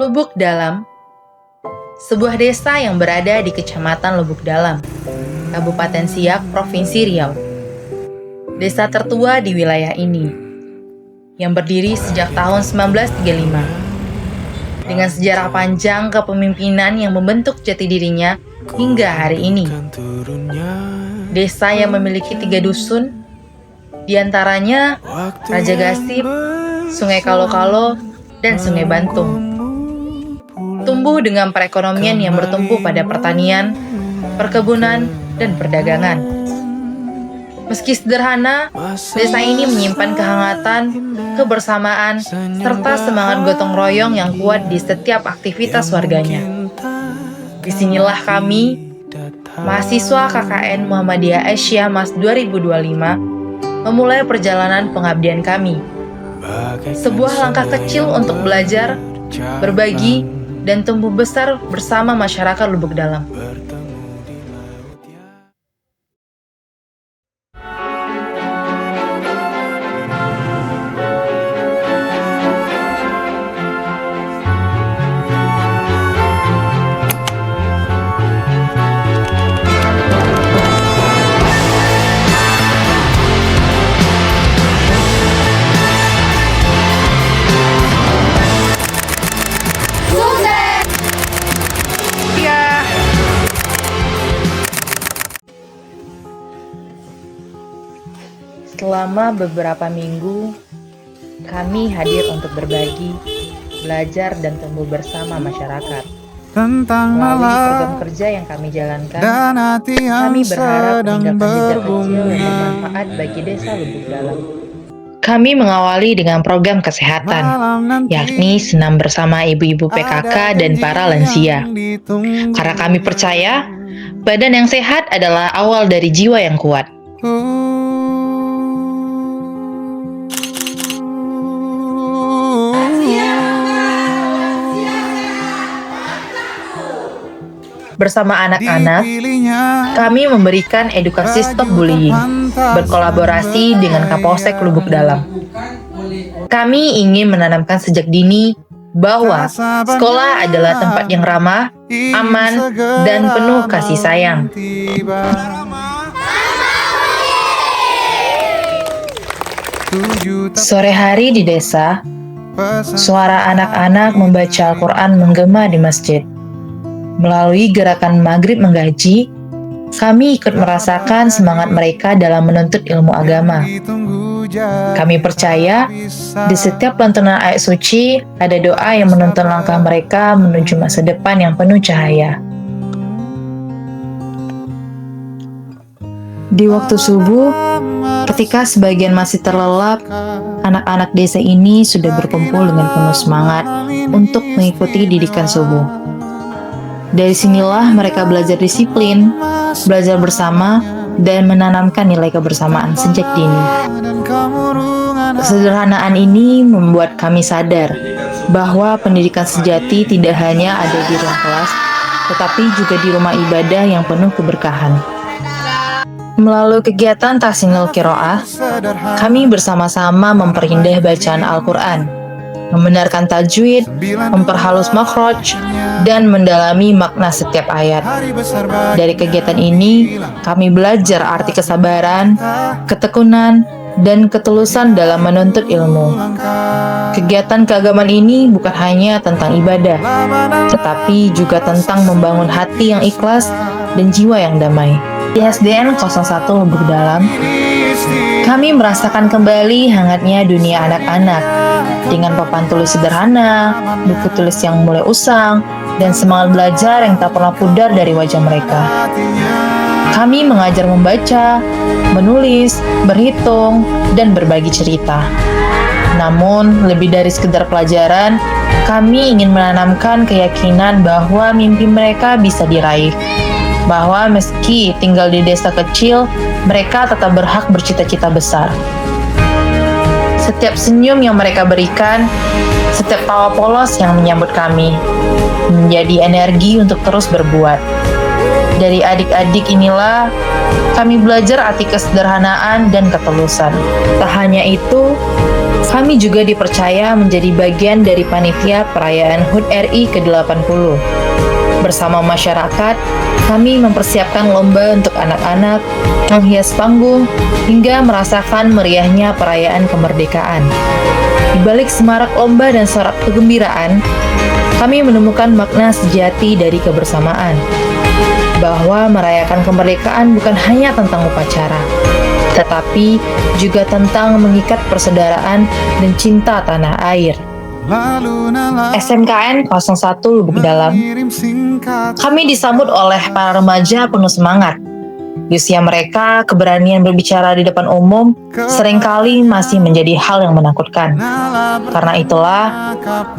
Lubuk Dalam, sebuah desa yang berada di Kecamatan Lubuk Dalam, Kabupaten Siak, Provinsi Riau. Desa tertua di wilayah ini, yang berdiri sejak tahun 1935. Dengan sejarah panjang kepemimpinan yang membentuk jati dirinya hingga hari ini. Desa yang memiliki 3 dusun, diantaranya Raja Gasip, Sungai Kalo-Kalo, dan Sungai Bantung. Tumbuh dengan perekonomian yang bertumpu pada pertanian, perkebunan, dan perdagangan. Meski sederhana, desa ini menyimpan kehangatan, kebersamaan, serta semangat gotong royong yang kuat di setiap aktivitas warganya. Disinilah kami, mahasiswa KKN Muhammadiyah Aisyah Mas 2025, memulai perjalanan pengabdian kami. Sebuah langkah kecil untuk belajar, berbagi, dan tumbuh besar bersama masyarakat Lubuk Dalam. Selama beberapa minggu, kami hadir untuk berbagi, belajar, dan tumbuh bersama masyarakat. Melalui program kerja yang kami jalankan, kami berharap meninggalkan jejak kecil yang bermanfaat bagi desa Lubuk Dalam. Kami mengawali dengan program kesehatan, yakni senam bersama ibu-ibu PKK dan para lansia. Karena kami percaya, badan yang sehat adalah awal dari jiwa yang kuat. Bersama anak-anak, kami memberikan edukasi stop bullying, berkolaborasi dengan Kapolsek Lubuk Dalam. Kami ingin menanamkan sejak dini bahwa sekolah adalah tempat yang ramah, aman, dan penuh kasih sayang. Sore hari di desa, suara anak-anak membaca Al-Quran menggema di masjid. Melalui gerakan Maghrib Menggaji, kami ikut merasakan semangat mereka dalam menuntut ilmu agama. Kami percaya, di setiap lantunan ayat suci, ada doa yang menuntun langkah mereka menuju masa depan yang penuh cahaya. Di waktu subuh, ketika sebagian masih terlelap, anak-anak desa ini sudah berkumpul dengan penuh semangat untuk mengikuti didikan subuh. Dari sinilah mereka belajar disiplin, belajar bersama, dan menanamkan nilai kebersamaan sejak dini. Kesederhanaan ini membuat kami sadar bahwa pendidikan sejati tidak hanya ada di ruang kelas, tetapi juga di rumah ibadah yang penuh keberkahan. Melalui kegiatan Tahsinul Qiraah, kami bersama-sama memperindah bacaan Al-Quran, membenarkan tajwid, memperhalus makhraj, dan mendalami makna setiap ayat. Dari kegiatan ini, kami belajar arti kesabaran, ketekunan, dan ketulusan dalam menuntut ilmu. Kegiatan keagamaan ini bukan hanya tentang ibadah, tetapi juga tentang membangun hati yang ikhlas dan jiwa yang damai. Di SDN 01 Lubuk Dalam, kami merasakan kembali hangatnya dunia anak-anak dengan papan tulis sederhana, buku tulis yang mulai usang, dan semangat belajar yang tak pernah pudar dari wajah mereka. Kami mengajar membaca, menulis, berhitung, dan berbagi cerita. Namun, lebih dari sekedar pelajaran, kami ingin menanamkan keyakinan bahwa mimpi mereka bisa diraih. Bahwa meski tinggal di desa kecil, mereka tetap berhak bercita-cita besar. Setiap senyum yang mereka berikan, setiap tawa polos yang menyambut kami, menjadi energi untuk terus berbuat. Dari adik-adik inilah, kami belajar arti kesederhanaan dan ketulusan. Tak hanya itu, Kami juga dipercaya menjadi bagian dari panitia perayaan HUT RI ke-80. Bersama masyarakat, kami mempersiapkan lomba untuk anak-anak, menghias panggung, hingga merasakan meriahnya perayaan kemerdekaan. Di balik semarak lomba dan sorak kegembiraan, kami menemukan makna sejati dari kebersamaan, bahwa merayakan kemerdekaan bukan hanya tentang upacara, tetapi juga tentang mengikat persaudaraan dan cinta tanah air. SMKN 01 Lubuk Dalam, kami disambut oleh para remaja penuh semangat. Di usia mereka, keberanian berbicara di depan umum seringkali masih menjadi hal yang menakutkan. Karena itulah,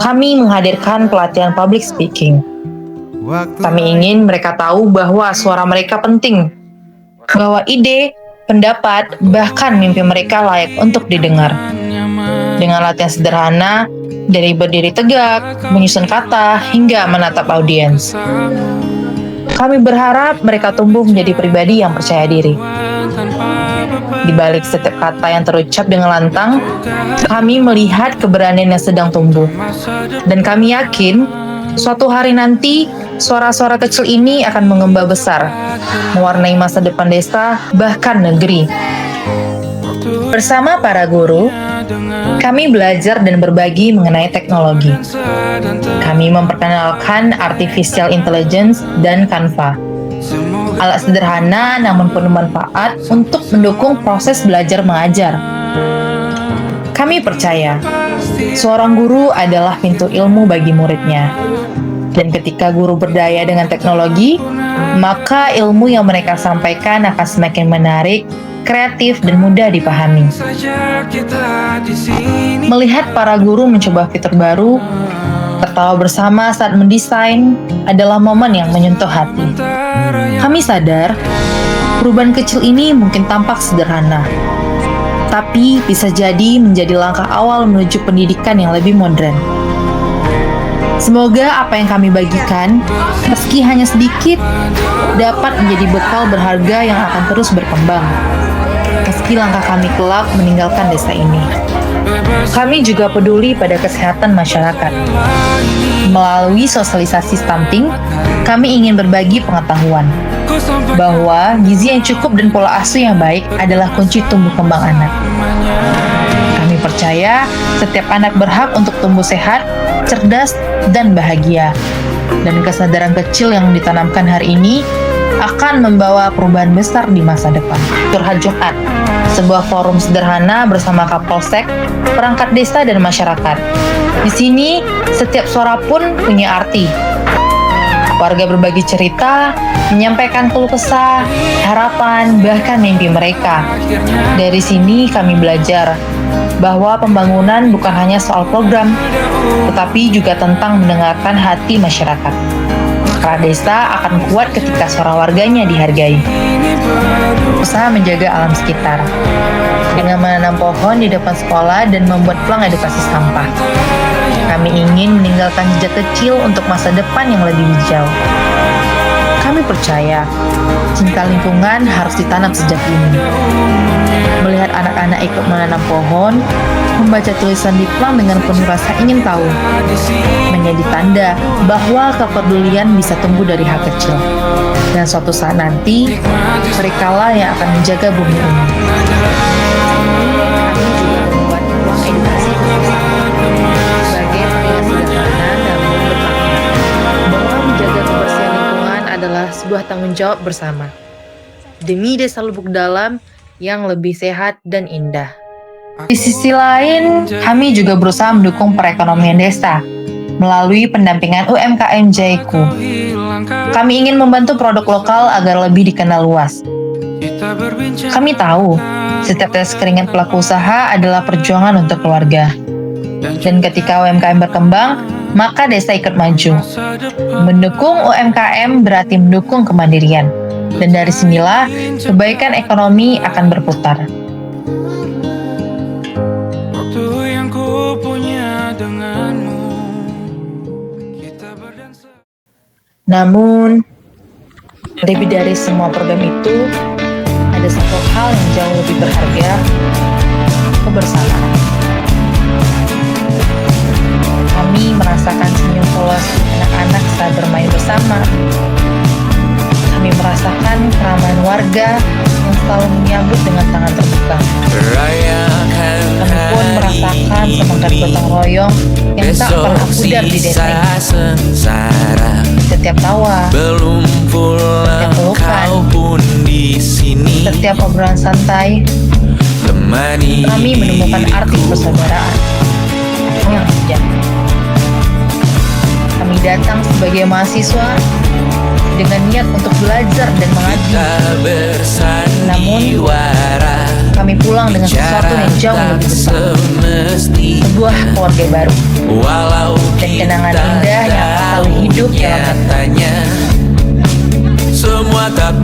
kami menghadirkan pelatihan public speaking. Kami ingin mereka tahu bahwa suara mereka penting, bahwa ide, pendapat, bahkan mimpi mereka layak untuk didengar. Dengan latihan sederhana, dari berdiri tegak, menyusun kata, hingga menatap audiens. Kami berharap mereka tumbuh menjadi pribadi yang percaya diri. Di balik setiap kata yang terucap dengan lantang, kami melihat keberanian yang sedang tumbuh. Dan kami yakin, suatu hari nanti, suara-suara kecil ini akan mengembang besar, mewarnai masa depan desa, bahkan negeri. Bersama para guru, kami belajar dan berbagi mengenai teknologi. Kami memperkenalkan artificial intelligence dan Canva. Alat sederhana namun penuh manfaat untuk mendukung proses belajar mengajar. Kami percaya, seorang guru adalah pintu ilmu bagi muridnya. Dan ketika guru berdaya dengan teknologi, maka ilmu yang mereka sampaikan akan semakin menarik, kreatif, dan mudah dipahami. Melihat para guru mencoba fitur baru, tertawa bersama saat mendesain adalah momen yang menyentuh hati. Kami sadar, perubahan kecil ini mungkin tampak sederhana, tapi bisa jadi menjadi langkah awal menuju pendidikan yang lebih modern. Semoga apa yang kami bagikan, meski hanya sedikit, dapat menjadi bekal berharga yang akan terus berkembang. Meski langkah kami kelak meninggalkan desa ini. Kami juga peduli pada kesehatan masyarakat. Melalui sosialisasi stunting, kami ingin berbagi pengetahuan bahwa gizi yang cukup dan pola asuh yang baik adalah kunci tumbuh kembang anak. Kami percaya setiap anak berhak untuk tumbuh sehat, cerdas, dan bahagia. Dan kesadaran kecil yang ditanamkan hari ini akan membawa perubahan besar di masa depan. Curhat Jumat, sebuah forum sederhana bersama Kapolsek, perangkat desa, dan masyarakat. Di sini, setiap suara pun punya arti. Warga berbagi cerita, menyampaikan keluh kesah, harapan, bahkan mimpi mereka. Dari sini kami belajar bahwa pembangunan bukan hanya soal program, tetapi juga tentang mendengarkan hati masyarakat. Karena desa akan kuat ketika suara warganya dihargai. Usaha menjaga alam sekitar dengan menanam pohon di depan sekolah dan membuat pelang edukasi sampah. Kami ingin meninggalkan jejak kecil untuk masa depan yang lebih hijau. Kami percaya, cinta lingkungan harus ditanam sejak dini. Melihat anak-anak ikut menanam pohon, membaca tulisan di pelang dengan penuh rasa ingin tahu, menjadi tanda bahwa kepedulian bisa tumbuh dari hal kecil. Dan suatu saat nanti, merekalah yang akan menjaga bumi ini. Kami juga membuat pelang edukasi sebagai peringat sederhana namun bermakna bahwa menjaga kebersihan lingkungan adalah sebuah tanggung jawab bersama demi desa Lubuk Dalam yang lebih sehat dan indah. Di sisi lain, kami juga berusaha mendukung perekonomian desa melalui pendampingan UMKM Jaiku. Kami ingin membantu produk lokal agar lebih dikenal luas. Kami tahu, setiap tetes keringat pelaku usaha adalah perjuangan untuk keluarga. Dan ketika UMKM berkembang, maka desa ikut maju. Mendukung UMKM berarti mendukung kemandirian. Dan dari sinilah kebaikan ekonomi akan berputar. Waktu yang ku punya denganmu, kita berdansa. Namun, lebih dari semua program itu, ada satu hal yang jauh lebih berharga, kebersamaan. Kami merasakan senyum polos anak-anak saat bermain bersama. Kami merasakan keramaian warga yang selalu menyambut dengan tangan terbuka. Kami pun merasakan semangat gotong royong yang tak pernah pudar di desa ini. Setiap tawa, setiap pelukan, setiap obrolan santai, kami menemukan arti persaudaraan yang sejati. Kami datang sebagai mahasiswa dengan niat untuk belajar dan mengabdi. Namun, kami pulang dengan sesuatu yang jauh lebih besar. Sebuah keluarga baru dan kenangan indah yang akan selalu hidup dalam hati. Semua tak